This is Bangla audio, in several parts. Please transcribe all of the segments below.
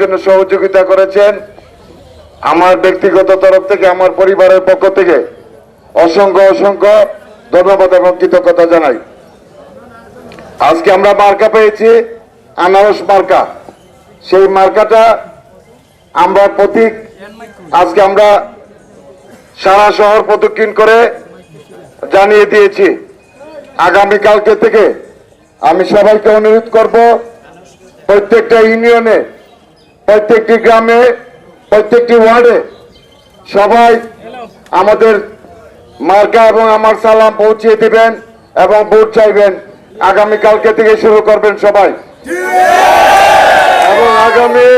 জন্য সহযোগিতা করেছেন। আমার ব্যক্তিগত তরফ থেকে, আমার পরিবারের পক্ষ থেকে অসংখ্য অসংখ্য ধন্যবাদ এবং কৃতজ্ঞতা জানাই। আজকে আমরা মার্কা পেয়েছি, আনারস মার্কা। সেই মার্কাটা আমরা প্রতীক আজকে আমরা সারা শহর প্রদক্ষিণ করে জানিয়ে দিয়েছি। আগামীকালকে থেকে আমি সবাইকে অনুরোধ করব, প্রত্যেকটা ইউনিয়নে, প্রত্যেকটি গ্রামে, প্রত্যেকটি ওয়ার্ডে সবাই আমাদের মার্কা এবং আমার সালাম পৌঁছিয়ে দিবেন এবং ভোট চাইবেন। আগামীকালকে থেকে শুরু করবেন সবাই, এবং আগামী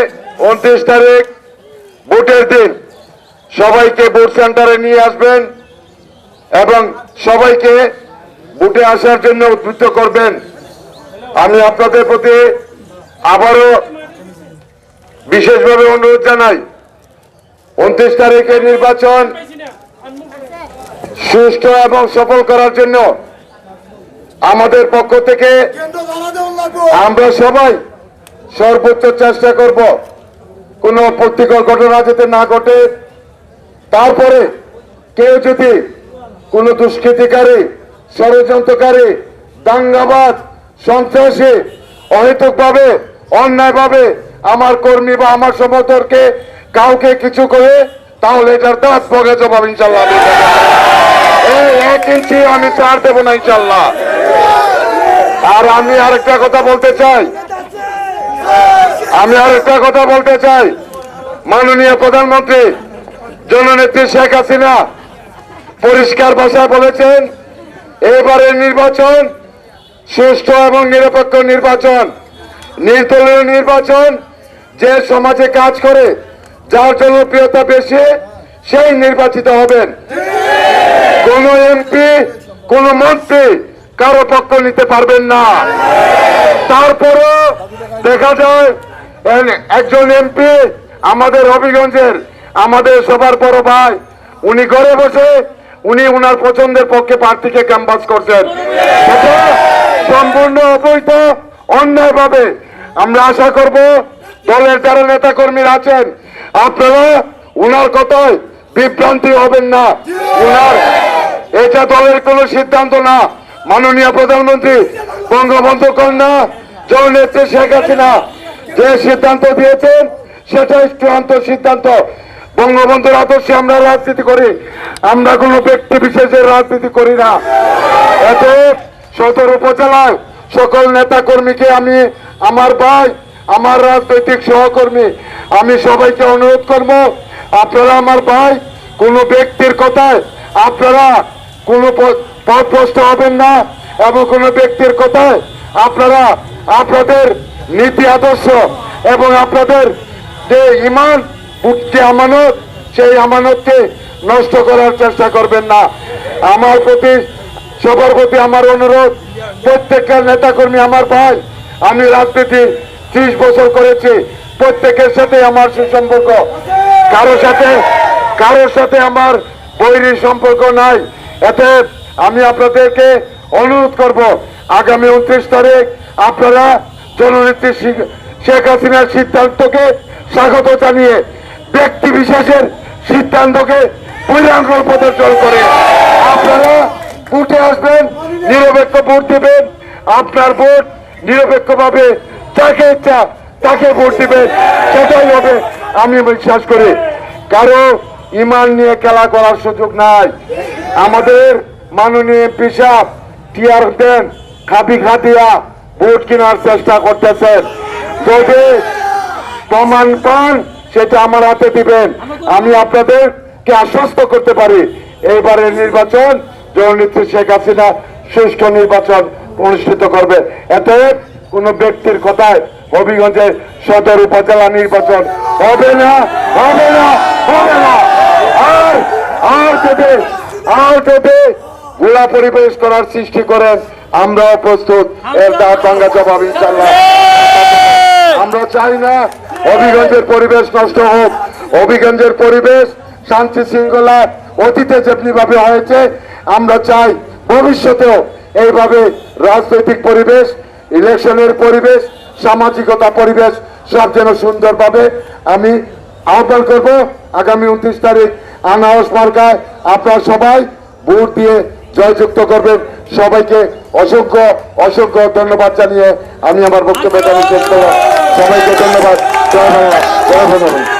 29 তারিখ ভোটের দিন সবাইকে ভোট সেন্টারে নিয়ে আসবেন এবং সবাইকে ভোটে আসার জন্য উদ্বুদ্ধ করবেন। আমি আপনাদের প্রতি আবারও বিশেষভাবে অনুরোধ জানাই, 29 তারিখের নির্বাচন সুষ্ঠু এবং সফল করার জন্য আমাদের পক্ষ থেকে আমরা সবাই সর্বোচ্চ চেষ্টা করব কোনো প্রতিকূল ঘটনা যাতে না ঘটে। তারপরে কেউ যদি কোনো দুষ্কৃতিকারী, ষড়যন্ত্রকারী, দাঙ্গাবাজ, সন্ত্রাসী অহেতুকভাবে, অন্যায়ভাবে আমার কর্মী বা আমার সমর্থককে কাউকে কিছু করে, তাহলে এটার দাঁত ভোগে জবাব ইনশাল্লাহ। এই 1 ইঞ্চি আমি ছাড় দেবো না ইনশাল্লাহ। আর আমি আরেকটা কথা বলতে চাই, মাননীয় প্রধানমন্ত্রী জননেত্রী শেখ হাসিনা পরিষ্কার ভাষায় বলেছেন, এবারের নির্বাচন সুষ্ঠু এবং নিরপেক্ষ নির্বাচন, নির্দলীয় নির্বাচন। যে সমাজে কাজ করে, যার জনপ্রিয়তা বেশি, সেই নির্বাচিত হবেন। কোন এমপি, কোন মন্ত্রী কারো পক্ষ নিতে পারবেন না। তারপরও দেখা যায় একজন এমপি আমাদের হবিগঞ্জের, আমাদের সবার বড় ভাই, উনি ঘরে বসে উনি উনার পছন্দের পক্ষে প্রার্থীকে ক্যাম্পাস করছেন। সেটা সম্পূর্ণ অবৈধ, অন্যায়ভাবে। আমরা আশা করব দলের যারা নেতা কর্মীরা আছেন, আপনারা উনার কথায় বিভ্রান্তি হবেন না। উনার এটা দলের কোনো সিদ্ধান্ত না। মাননীয় প্রধানমন্ত্রী বঙ্গবন্ধু কন্যা জননেত্রী শেখ হাসিনা যে সিদ্ধান্ত দিয়েছেন, সেটাই চূড়ান্ত সিদ্ধান্ত। বঙ্গবন্ধুর আদর্শে আমরা রাজনীতি করি, আমরা কোনো ব্যক্তি বিশেষের রাজনীতি করি না। এতে সদর উপজেলায় সকল নেতা কর্মীকে আমি, আমার ভাই, আমার রাজনৈতিক সহকর্মী, আমি সবাইকে অনুরোধ করব, আপনারা আমার ভাই, কোনো ব্যক্তির কথায় আপনারা কোনো পথভ্রষ্ট হবেন না, এবং কোনো ব্যক্তির কথায় আপনারা আপনাদের নীতি আদর্শ এবং আপনাদের যে ইমান, যে আমানত, সেই আমানতকে নষ্ট করার চেষ্টা করবেন না। আমার প্রতি, সবার প্রতি আমার অনুরোধ, প্রত্যেকটা নেতাকর্মী আমার ভাই। আমি রাজনীতি 30 বছর করেছি, প্রত্যেকের সাথে আমার সুসম্পর্ক, কারোর সাথে আমার বৈরী সম্পর্ক নাই। এতে আমি আপনাদেরকে অনুরোধ করব, আগামী 29 তারিখ আপনারা জননেত্রী শেখ হাসিনার সিদ্ধান্তকে স্বাগত জানিয়ে ব্যক্তি বিশেষের সিদ্ধান্তকে বহিরাঙ্গল প্রদর্শন করে আপনারা ভোটে আসবেন, নিরপেক্ষ ভোট দেবেন। আপনার ভোট নিরপেক্ষভাবে যাকে ইচ্ছা তাকে ভোট দিবেন, সেটাই হবে। আমি বিশ্বাস করি কারো ইমান নিয়ে খেলা করার সুযোগ নাই। আমাদের মাননীয় এমপি সাহেব টিয়ার দেন, খাতিয়া ভোট কেনার চেষ্টা করতেছেন। যদি প্রমাণ পান, সেটা আমার হাতে দিবেন। আমি আপনাদেরকে আশ্বস্ত করতে পারি, এইবারের নির্বাচন জননেত্রী শেখ হাসিনা সুষ্ঠু নির্বাচন অনুষ্ঠিত করবে। এতে কোন ব্যক্তির কথায় হবিগঞ্জের সদর উপজেলা নির্বাচন হবে না। আর যদি গোলা পরিবেশ করার সৃষ্টি করেন, আমরাও প্রস্তুত এর দাঁত ভাঙ্গা জবাব ইনশাল্লাহ। আমরা চাই না হবিগঞ্জের পরিবেশ নষ্ট হোক। হবিগঞ্জের পরিবেশ শান্তি শৃঙ্খলা অতীতে যেমনি ভাবে হয়েছে, আমরা চাই ভবিষ্যতেও এইভাবে রাজনৈতিক পরিবেশ, ইলেকশনের পরিবেশ, সামাজিকতা পরিবেশ সব যেন সুন্দরভাবে আমি আহ্বান করব আগামী 29 তারিখ আনারস মার্কায় আপনারা সবাই ভোট দিয়ে জয়যুক্ত করবেন। সবাইকে অসংখ্য অসংখ্য ধন্যবাদ জানিয়ে আমি আমার বক্তব্য শেষ করব। সবাইকে ধন্যবাদ। জয় বাংলা, জয় বঙ্গবন্ধু।